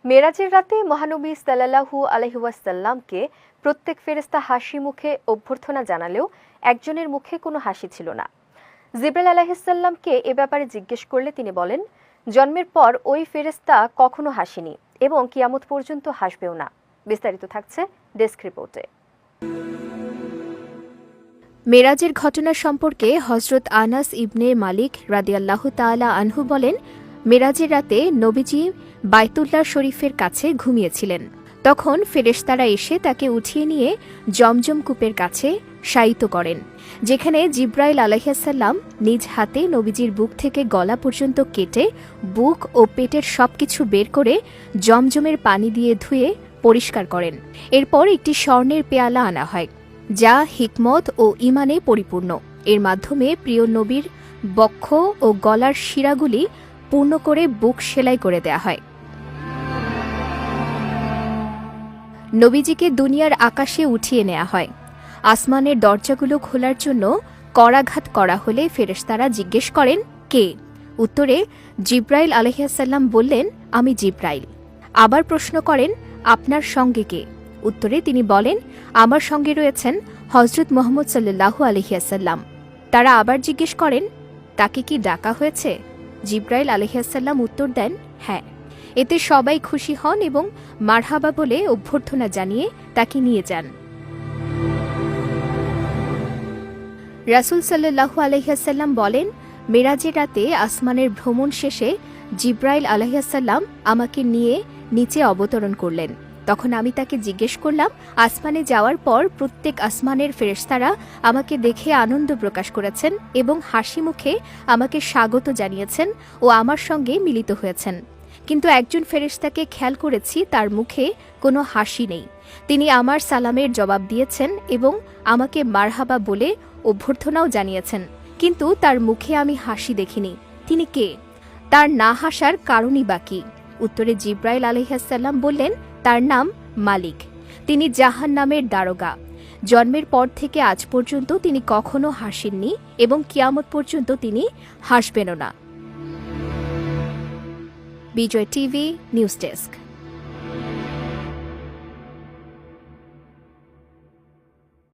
মেরাজের রাতে মহানবী সাল্লাল্লাহু আলাইহি ওয়াসাল্লামকে প্রত্যেক ফেরেশতা হাসি মুখে অভ্যর্থনা জানালেও একজনের মুখে কোনো হাসি ছিল না। জিবরাইল আলাইহিস সালামকে এ ব্যাপারে জিজ্ঞেস করলে তিনি বলেন, জন্মের পর ওই ফেরেশতা কখনো হাসেনি এবং কিয়ামত পর্যন্ত হাসবেও না। বিস্তারিত থাকছে ডেস্ক রিপোর্টে। মেরাজের ঘটনা সম্পর্কে হযরত আনাস ইবনে মালিক রাদিয়াল্লাহু তাআলা আনহু বলেন, মেরাজের রাতে নবীজি বাইতুল্লাহ শরীফের কাছে ঘুমিয়েছিলেন। তখন ফেরেশতারা এসে তাকে উঠিয়ে নিয়ে জমজম কূপের কাছে শায়িত করেন, যেখানে জিবরাইল আলাইহিস সালাম নিজ হাতে নবীজির বুক থেকে গলা পর্যন্ত কেটে বুক ও পেটের সবকিছু বের করে জমজমের পানি দিয়ে ধুয়ে পরিষ্কার করেন। এরপর একটি স্বর্ণের পেয়ালা আনা হয়, যা হিকমত ও ঈমানে পরিপূর্ণ। এর মাধ্যমে প্রিয় নবীর বক্ষ ও গলার শিরাগুলি পূর্ণ করে বুক সেলাই করে দেয়া হয়। নবীজিকে দুনিয়ার আকাশে উঠিয়ে নেওয়া হয়। আসমানের দরজাগুলো খোলার জন্য করাঘাত করা হলে ফেরেশতারা জিজ্ঞেস করেন, কে? উত্তরে জিবরাইল আলাইহিস সালাম বললেন, আমি জিবরাইল। আবার প্রশ্ন করেন, আপনার সঙ্গে কে? উত্তরে তিনি বলেন, আমার সঙ্গে রয়েছেন হযরত মুহাম্মদ সাল্লাল্লাহু আলাইহি ওয়াসাল্লাম। তারা আবার জিজ্ঞেস করেন, তাকে কি ডাকা হয়েছে? জিবরাইল আলাইহিস সালাম উত্তর দেন, হ্যাঁ। এতে সবাই খুশি হন এবং মারহাবা বলে অভ্যর্থনা জানিয়ে তাকে নিয়ে যান। রাসূল সাল্লাল্লাহু আলাইহি ওয়াসাল্লাম বলেন, মেরাজের রাতে আসমানের ভ্রমণ শেষে জিবরাইল আলাইহিস সালাম আমাকে নিয়ে নিচে অবতরণ করলেন। তখন আমি তাকে জিজ্ঞেস করলাম, আসমানে যাওয়ার পর প্রত্যেক আসমানের ফেরেশতারা আমাকে দেখে আনন্দ প্রকাশ করেছেন এবং হাসি মুখে আমাকে স্বাগত জানিয়েছেন ও আমার সঙ্গে মিলিত হয়েছেন, কিন্তু একজন ফেরেশতাকে খেয়াল করেছি তার মুখে কোনো হাসি নেই। তিনি আমার সালামের জবাব দিয়েছেন এবং আমাকে মারহাবা বলে অভ্যর্থনাও জানিয়েছেন, কিন্তু তার মুখে আমি হাসি দেখিনি। তিনি কে? তার না হাসার কারণই বাকি। উত্তরে জিবরাইল আলাইহিস সালাম বললেন, তার নাম মালিক। তিনি জাহান্নামের দারোগা। জন্মের পর থেকে আজ পর্যন্ত তিনি কখনো হাসেননি এবং কিয়ামত পর্যন্ত তিনি হাসবেনও না। বিজয় টিভি নিউজ ডেস্ক।